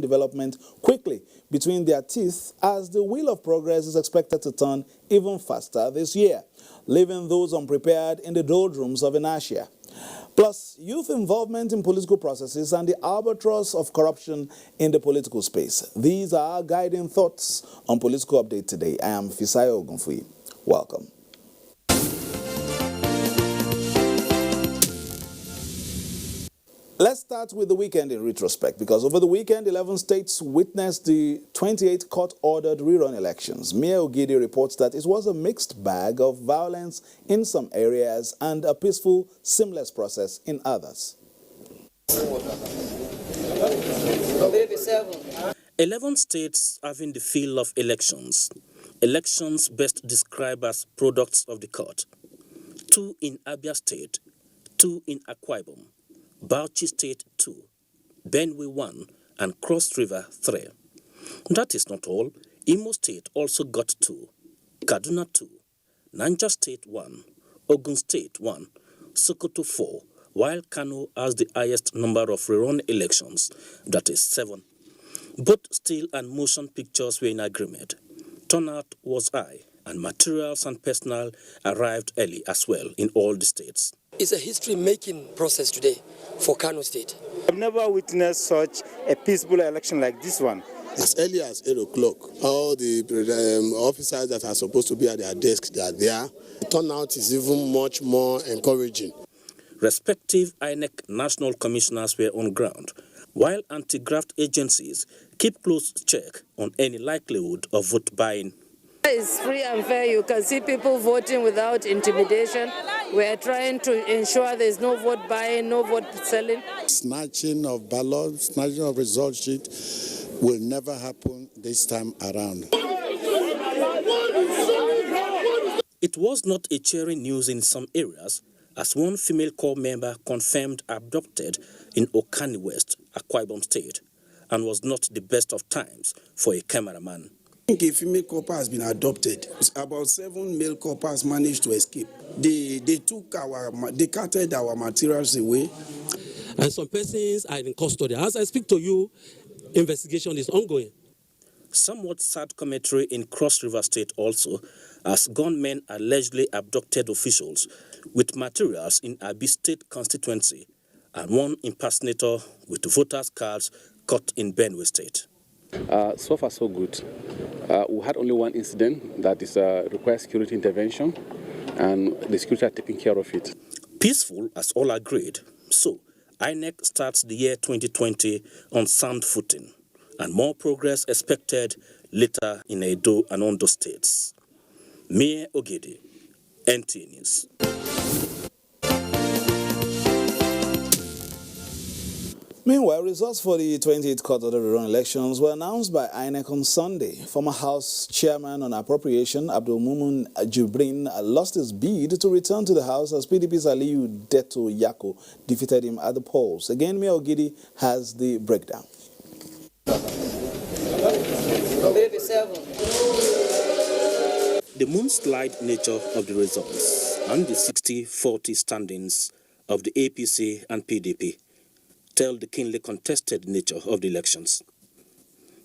development quickly between their teeth as the wheel of progress is expected to turn even faster this year, leaving those unprepared in the doldrums of inertia. Plus, youth involvement in political processes and the albatross of corruption in the political space. These are our guiding thoughts on Political Update today. I am Fisayo Ogunfuyi. Welcome. Let's start with the weekend in retrospect, because over the weekend, 11 states witnessed the 28 court-ordered rerun elections. Mia Ogidi reports that it was a mixed bag of violence in some areas and a peaceful, seamless process in others. 11 states having the feel of elections. Elections best described as products of the court. 2 in Abia State, 2 in Akwa Ibom, Bauchi State 2, Benue 1, and Cross River 3. That is not all. Imo State also got 2, Kaduna 2, Niger State 1, Ogun State 1, Sokoto 4, while Kano has the highest number of rerun elections, that is 7. Both still and motion pictures were in agreement. Turnout was high, and materials and personnel arrived early as well in all the states. It's a history-making process today for Kano State. I've never witnessed such a peaceful election like this one. As early as 8 o'clock, all the officers that are supposed to be at their desks, they are there. The turnout is even much more encouraging. Respective INEC national commissioners were on ground, while anti-graft agencies keep close check on any likelihood of vote buying. It's free and fair. You can see people voting without intimidation. We're trying to ensure there's no vote buying, no vote selling. Snatching of ballots, snatching of result sheet will never happen this time around. It was not a cheering news in some areas, as one female corps member confirmed abducted in Okani West, Akwa Ibom State, and was not the best of times for a cameraman. I think a female copper has been adopted. About 7 male coppers managed to escape. They carted our materials away. And some persons are in custody. As I speak to you, investigation is ongoing. Somewhat sad commentary in Cross River State also, as gunmen allegedly abducted officials with materials in Abi State constituency, and one impersonator with voters' cards caught in Benue State. So far, so good. We had only one incident that is requires security intervention, and the security are taking care of it. Peaceful, as all agreed. So, INEC starts the year 2020 on sound footing, and more progress expected later in Edo and Ondo states. Mia Ogidi, NTA News. Meanwhile, results for the 28th court-ordered rerun elections were announced by INEC on Sunday. Former House Chairman on Appropriation Abdul Mumun Jibrin lost his bid to return to the House as PDP's Aliyu Deto Yako defeated him at the polls. Again, Mia Ogidi has the breakdown. The moonslide nature of the results and the 60-40 standings of the APC and PDP tell the keenly contested nature of the elections.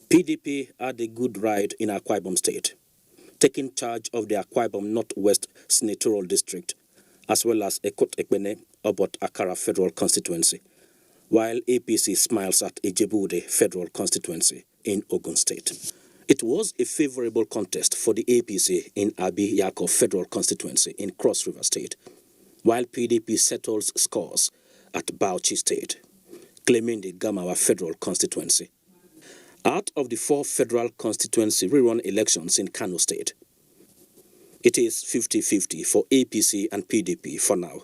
PDP had a good ride in Akwa Ibom State, taking charge of the Akwa Ibom Northwest Senatorial District, as well as Ekot Ekpene Obot Akara Federal Constituency, while APC smiles at Ijebuode Federal Constituency in Ogun State. It was a favorable contest for the APC in Abi Yako Federal Constituency in Cross River State, while PDP settles scores at Bauchi State, claiming the Gamawa Federal Constituency. Out of the 4 federal constituency rerun elections in Kano State, it is 50-50 for APC and PDP for now.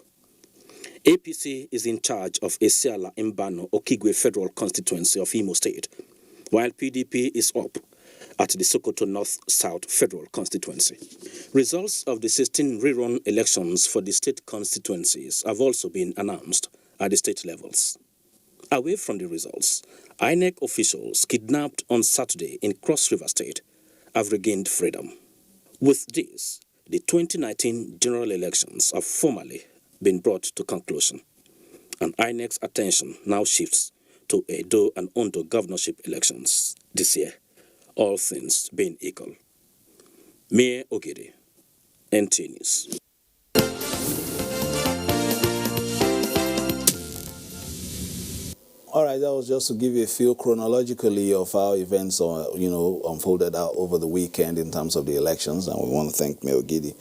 APC is in charge of Esiala Mbano Okigwe Federal Constituency of Imo State, while PDP is up at the Sokoto North-South Federal Constituency. Results of the 16 rerun elections for the state constituencies have also been announced at the state levels. Away from the results, INEC officials kidnapped on Saturday in Cross River State have regained freedom. With this, the 2019 general elections have formally been brought to conclusion, and INEC's attention now shifts to Edo and Ondo governorship elections this year, all things being equal. Mayor Ogede, NT News. All right, that was just to give you a feel chronologically of how events unfolded out over the weekend in terms of the elections, and we want to thank Mayor Ogede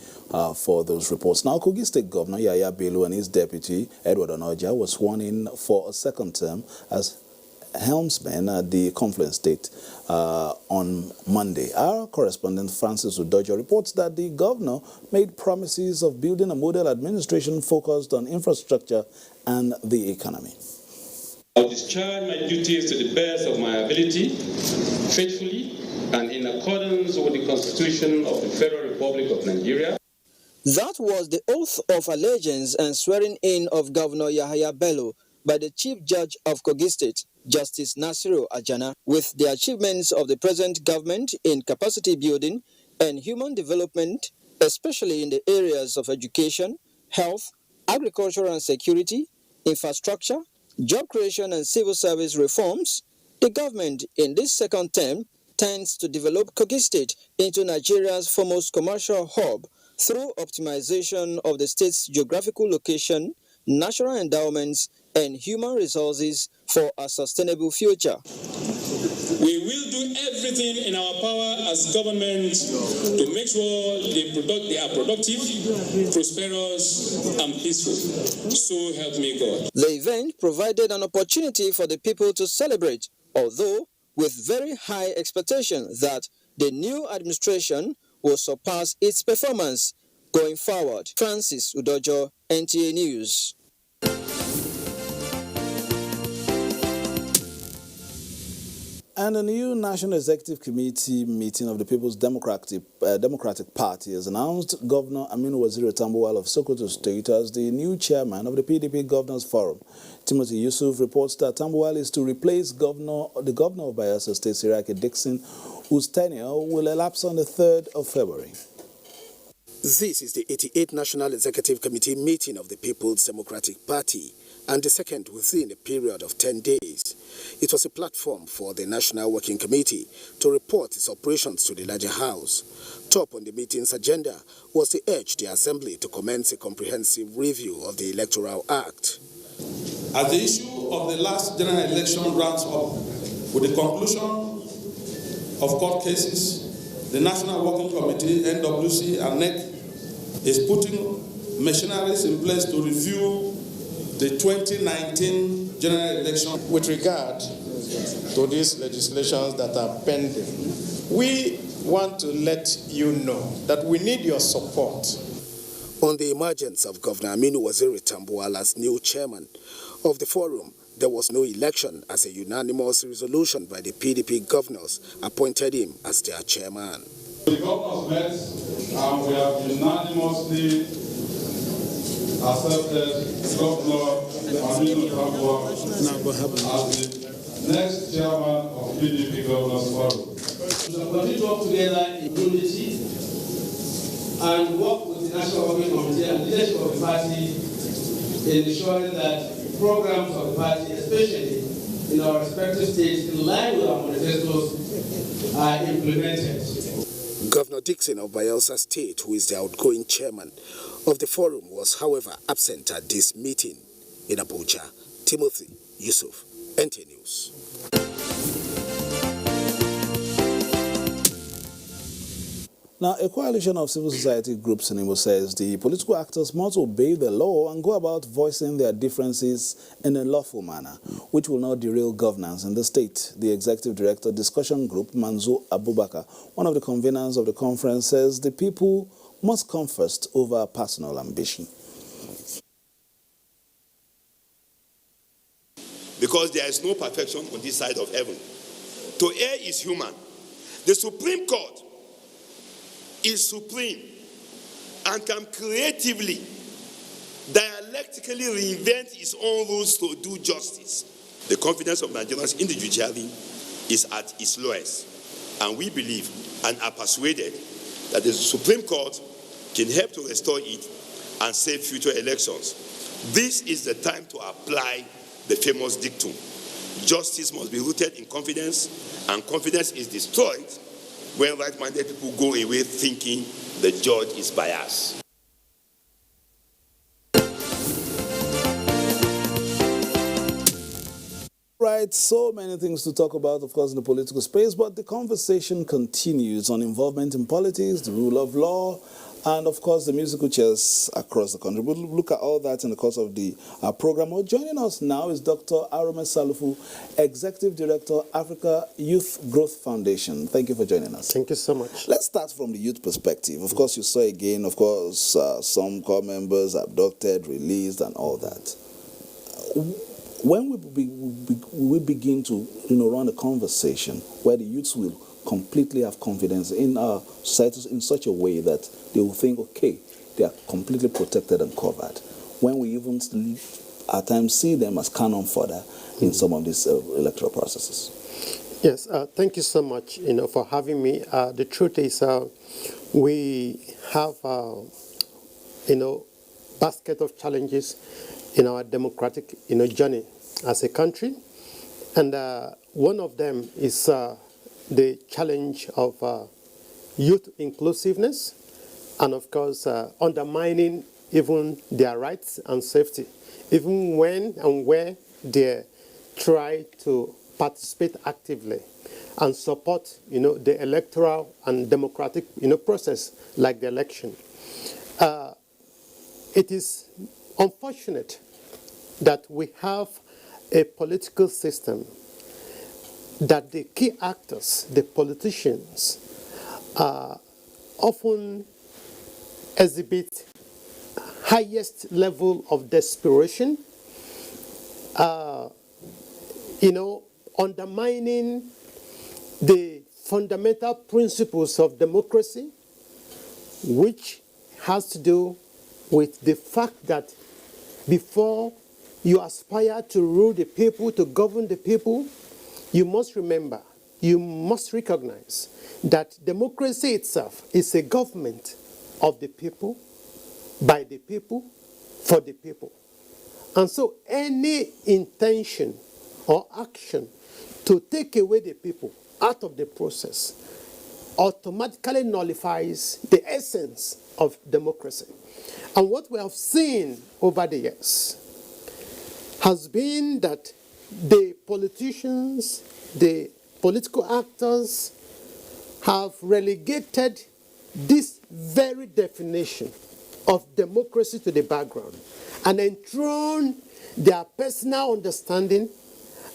for those reports. Now, Kogi State Governor Yahaya Bello and his deputy Edward Onoja was sworn in for a second term as helmsman at the Confluence State on Monday. Our correspondent Francis Udojo reports that the governor made promises of building a model administration focused on infrastructure and the economy. I will discharge my duties to the best of my ability, faithfully, and in accordance with the Constitution of the Federal Republic of Nigeria. That was the oath of allegiance and swearing in of Governor Yahaya Bello by the Chief Judge of Kogi State, Justice Nasiru Ajana, with the achievements of the present government in capacity building and human development, especially in the areas of education, health, agriculture and security, infrastructure, job creation and civil service reforms. The government in this second term tends to develop Kogi State into Nigeria's foremost commercial hub through optimization of the state's geographical location, natural endowments, and human resources for a sustainable future. We will do everything in our power as government to make sure they are productive, prosperous, and peaceful. So help me God. The event provided an opportunity for the people to celebrate, although with very high expectation that the new administration will surpass its performance going forward. Francis Udojo, NTA News. And a new National Executive Committee meeting of the People's Democratic Party has announced Governor Aminu Waziri Tambuwal of Sokoto State as the new chairman of the PDP Governors Forum. Timothy Yusuf reports that Tambuwal is to replace the governor of Bayelsa State, Siraki Dixon, whose tenure will elapse on the 3rd of February. This is the 88th National Executive Committee meeting of the People's Democratic Party, and the second within a period of 10 days. It was a platform for the National Working Committee to report its operations to the larger house. Top on the meeting's agenda was to urge the Assembly to commence a comprehensive review of the Electoral Act. As the issue of the last general election rounds up with the conclusion of court cases, the National Working Committee, NWC and NEC is putting machineries in place to review the 2019 general election. With regard to these legislations that are pending, we want to let you know that we need your support. On the emergence of Governor Aminu Waziri Tambuwal as new chairman of the forum, there was no election as a unanimous resolution by the PDP governors appointed him as their chairman. The governors met and we have unanimously accepted Governor Aminu Tambuwal as the next chairman of PDP Governors Forum. We shall continue to work together in unity and work with the National Working Committee and leadership of the party in ensuring that programs of the party, especially in our respective states, in line with our manifestos, are implemented. Governor Dixon of Bayelsa State, who is the outgoing chairman of the forum, was, however, absent at this meeting in Abuja. Timothy Yusuf, NTA News. Now, a coalition of civil society groups in Imo says the political actors must obey the law and go about voicing their differences in a lawful manner, which will not derail governance in the state. The executive director discussion group, Manzo Abubakar, one of the conveners of the conference, says the people must come first over personal ambition. Because there is no perfection on this side of heaven. To err is human. The Supreme Court is supreme and can creatively, dialectically reinvent its own rules to do justice. The confidence of Nigerians in the judiciary is at its lowest, and we believe and are persuaded that the Supreme Court can help to restore it and save future elections. This is the time to apply the famous dictum, Justice must be rooted in confidence, and confidence is destroyed when right-minded people go away thinking the judge is biased. Right, so many things to talk about, of course, in the political space, but the conversation continues on involvement in politics, the rule of law, and, of course, the musical chairs across the country. We'll look at all that in the course of the program. Well, joining us now is Dr. Arome Salufu, Executive Director, Africa Youth Growth Foundation. Thank you for joining us. Thank you so much. Let's start from the youth perspective. Of course, you saw again, of course, some core members abducted, released, and all that. When we begin to run a conversation where the youths will completely have confidence in our society in such a way that they will think, okay, they are completely protected and covered. When we even at times see them as cannon fodder in some of these electoral processes. Yes, thank you so much for having me. The truth is we have basket of challenges in our democratic journey as a country, and one of them is the challenge of youth inclusiveness, and of course undermining even their rights and safety, even when and where they try to participate actively and support the electoral and democratic process like the election. It is unfortunate that we have a political system that the key actors, the politicians, often exhibit highest level of desperation, undermining the fundamental principles of democracy, which has to do with the fact that before you aspire to rule the people, to govern the people, you must remember, you must recognize that democracy itself is a government of the people, by the people, for the people. And so any intention or action to take away the people out of the process automatically nullifies the essence of democracy. And what we have seen over the years has been that the politicians, the political actors have relegated this very definition of democracy to the background and enthroned their personal understanding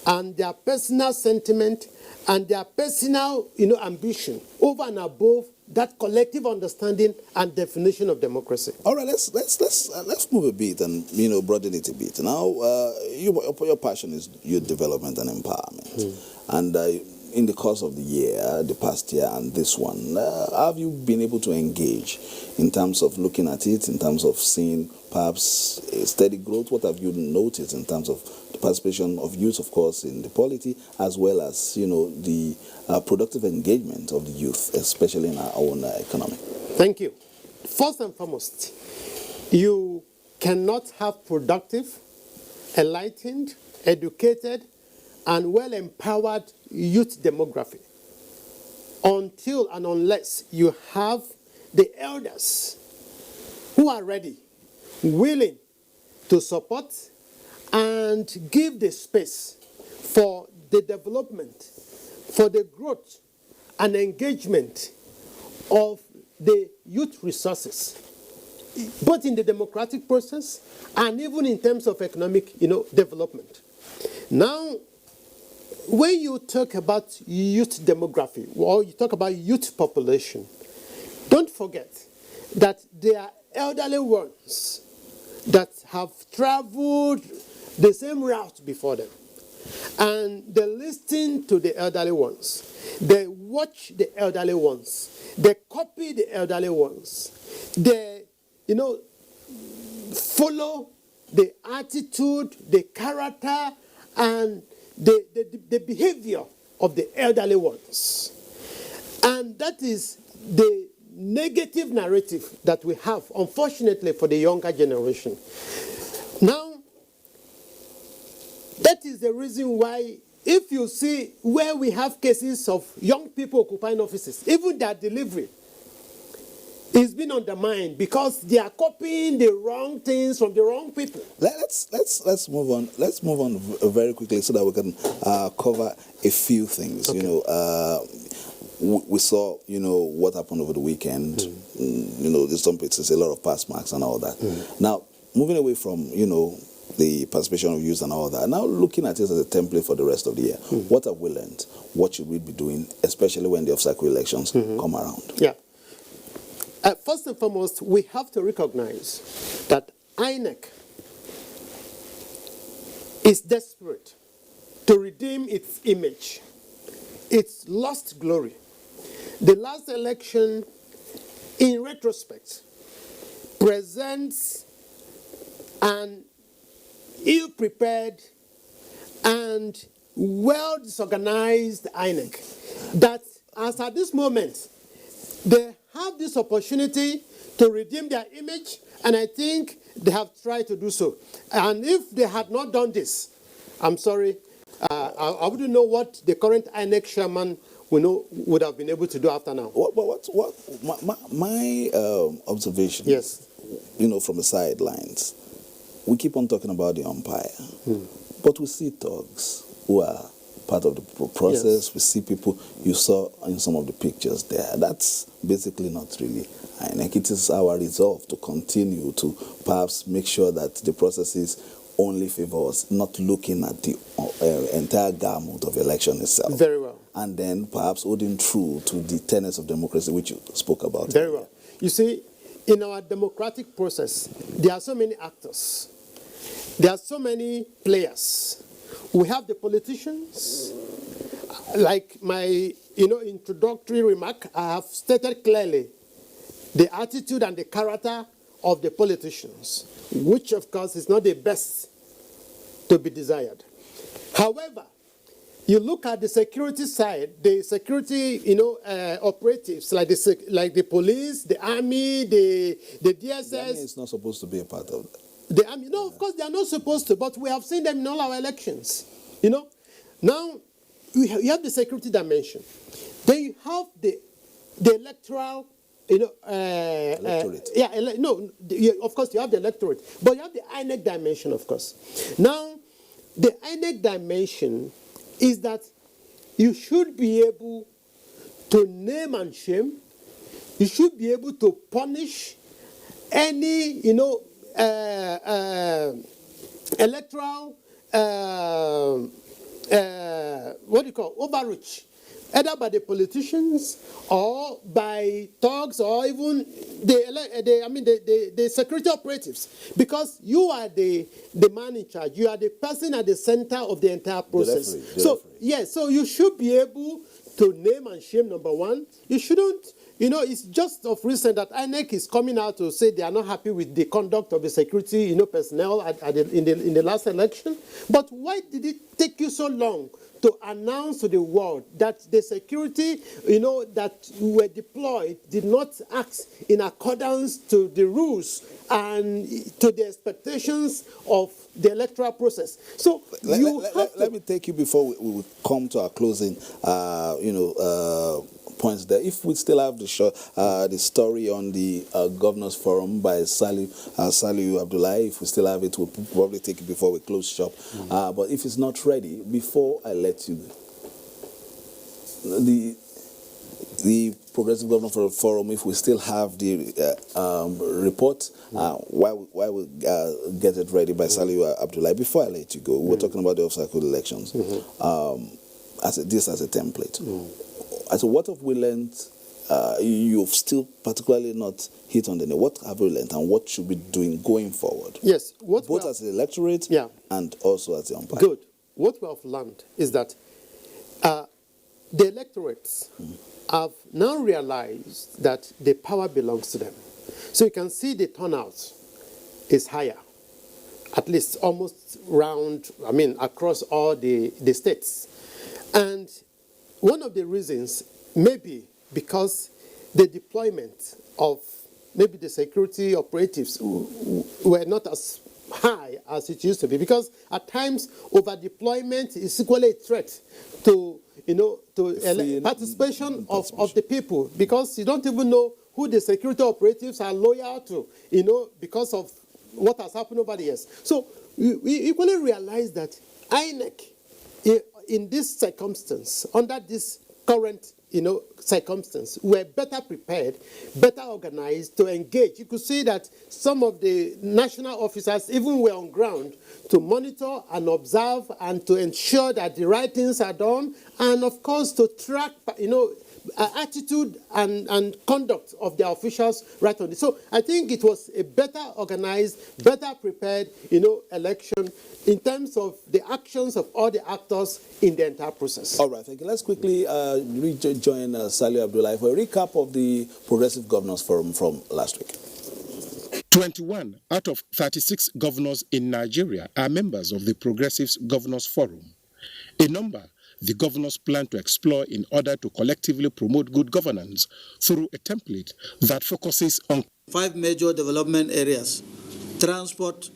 and their personal sentiment and their personal ambition over and above that collective understanding and definition of democracy. All right, let's move a bit and broaden it a bit. Now, your passion is youth development and empowerment, and in the course of the year, the past year, and this one, have you been able to engage in terms of looking at it, in terms of seeing perhaps a steady growth? What have you noticed in terms of the participation of youth, of course, in the polity, as well as the productive engagement of the youth, especially in our own economy? Thank you. First and foremost, you cannot have productive, enlightened, educated, and well-empowered youth demography until and unless you have the elders who are ready, willing to support and give the space for the development, for the growth and engagement of the youth resources, both in the democratic process and even in terms of economic development. Now, when you talk about youth demography, or you talk about youth population, don't forget that there are elderly ones that have traveled the same route before them. And they listen to the elderly ones. They watch the elderly ones. They copy the elderly ones. They, follow the attitude, the character, and the behavior of the elderly ones. And that is the negative narrative that we have, unfortunately, for the younger generation. Now, that is the reason why if you see where we have cases of young people occupying offices, even their delivery is being undermined because they are copying the wrong things from the wrong people. Let's move on. Let's move on very quickly so that we can cover a few things. Okay. We saw, what happened over the weekend. There's some places, a lot of pass marks and all that. Now, moving away from, the participation of youth and all that, now looking at it as a template for the rest of the year, what have we learned? What should we be doing, especially when the off-cycle elections come around? Yeah. First and foremost, we have to recognize that INEC is desperate to redeem its image, its lost glory. The last election, in retrospect, presents an ill-prepared and well-disorganized INEC that, as at this moment, they have this opportunity to redeem their image, and I think they have tried to do so. And if they had not done this, I'm sorry, I wouldn't know what the current INEC chairman would have been able to do after now. My observation, yes, from the sidelines, we keep on talking about the umpire, but we see thugs who are part of the process. Yes. We see people you saw in some of the pictures there. That's basically not really INEC. It is our resolve to continue to perhaps make sure that the processes only favor us, not looking at the entire gamut of election itself. Very well. And then perhaps holding true to the tenets of democracy which you spoke about. Very well. You see, in our democratic process, there are so many actors. There are so many players. We have the politicians. Like my introductory remark, I have stated clearly the attitude and the character of the politicians, which of course is not the best to be desired. However, you look at the security side, the security operatives like the police, the army, the DSS. The army is not supposed to be a part of that. The army, no, of course they are not supposed to, but we have seen them in all our elections. Now you have the security dimension. Then you have the electoral, electorate. Of course you have the electorate, but you have the INEC dimension, of course. Now, the INEC dimension is that you should be able to name and shame. You should be able to punish any, electoral, overreach, either by the politicians or by thugs or even the security operatives, because you are the man in charge. You are the person at the center of the entire process. So you should be able to name and shame, number one. You shouldn't. It's just of recent that INEC is coming out to say they are not happy with the conduct of the security, personnel in the last election. But why did it take you so long to announce to the world that the security, that were deployed did not act in accordance to the rules and to the expectations of the electoral process? So let me take you before we come to our closing, points there. If we still have the story on the Governors Forum by Saliu Abdullahi, if we still have it, we'll probably take it before we close shop. But if it's not ready, before I let you go, the Progressive Governors Forum, if we still have the report, while we get it ready by Saliu Abdullahi, before I let you go, we're talking about the off-cycle elections as a template. So what have we learned? You've still particularly not hit on the nail. What have we learned and what should we be doing going forward? Yes. Both as the electorate and also as the umpire. Good. What we have learned is that the electorates have now realized that the power belongs to them. So you can see the turnout is higher, at least almost across all the states. And one of the reasons may be because the deployment of maybe the security operatives were not as high as it used to be, because at times over deployment is equally a threat to participation of the people, because you don't even know who the security operatives are loyal to, because of what has happened over the years. So we equally realize that INEC, in this circumstance, under this current circumstance, were better prepared, better organized to engage. You could see that some of the national officers even were on ground to monitor and observe and to ensure that the right things are done, and of course to track, attitude and conduct of the officials right on this. So I think it was a better organized, better prepared, election in terms of the actions of all the actors in the entire process. All right, thank you. Let's quickly rejoin Saliu Abdullahi for a recap of the Progressive Governors Forum from last week. 21 out of 36 governors in Nigeria are members of the Progressive Governors Forum, a number the governors plan to explore in order to collectively promote good governance through a template that focuses on 5 major development areas: transport,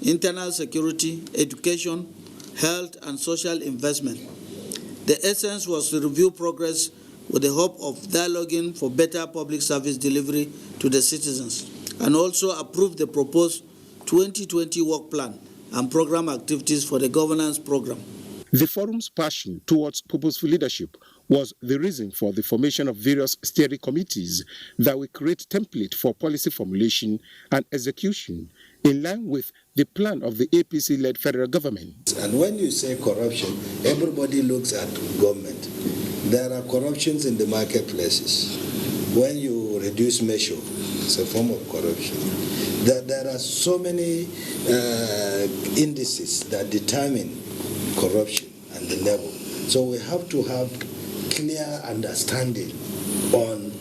internal security, education, health, and social investment. The essence was to review progress with the hope of dialoguing for better public service delivery to the citizens, and also approve the proposed 2020 work plan and program activities for the governance program. The forum's passion towards purposeful leadership was the reason for the formation of various steering committees that will create template for policy formulation and execution in line with the plan of the APC-led federal government. And when you say corruption, everybody looks at government. There are corruptions in the marketplaces. When you reduce measure, it's a form of corruption. There are so many indices that determine corruption and the level. So we have to have clear understanding on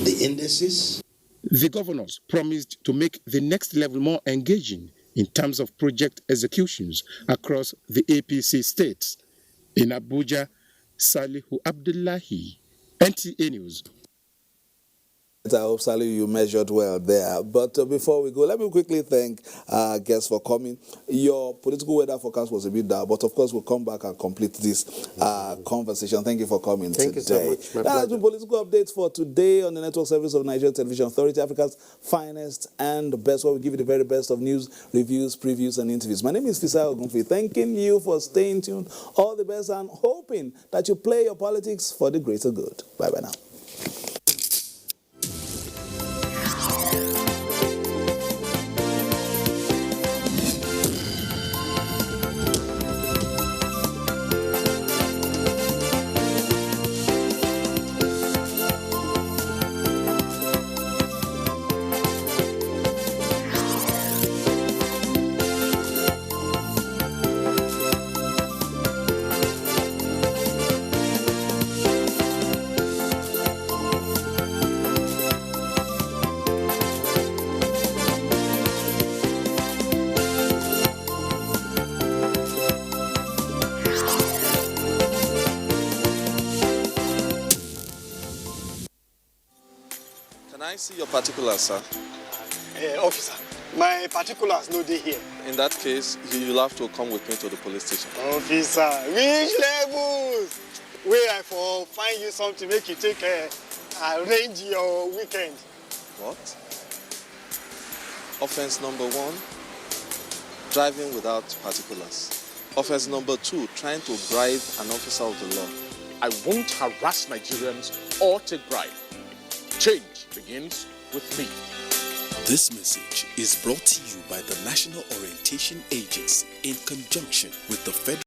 the indices. The governors promised to make the next level more engaging in terms of project executions across the APC states. In Abuja, Salihu Abdullahi, NTA News. I hope, Salihu, you measured well there. But before we go, let me quickly thank our guests for coming. Your political weather forecast was a bit down, but of course we'll come back and complete this conversation. Thank you for coming today. Thank you so much. That has been political updates for today on the network service of Nigerian Television Authority, Africa's finest and best, where we give you the very best of news, reviews, previews, and interviews. My name is Fisai Ogunfi. Thanking you for staying tuned. All the best, and hoping that you play your politics for the greater good. Bye-bye now. Can I see your particulars, sir? Officer, my particulars no dey here. In that case, you'll have to come with me to the police station. Officer, which levels? Where I for find you something make you take arrange your weekend. What? Offense number 1, driving without particulars. Offense number 2, trying to bribe an officer of the law. I won't harass Nigerians or take bribe. Change begins with me. This message is brought to you by the National Orientation Agency in conjunction with the Federal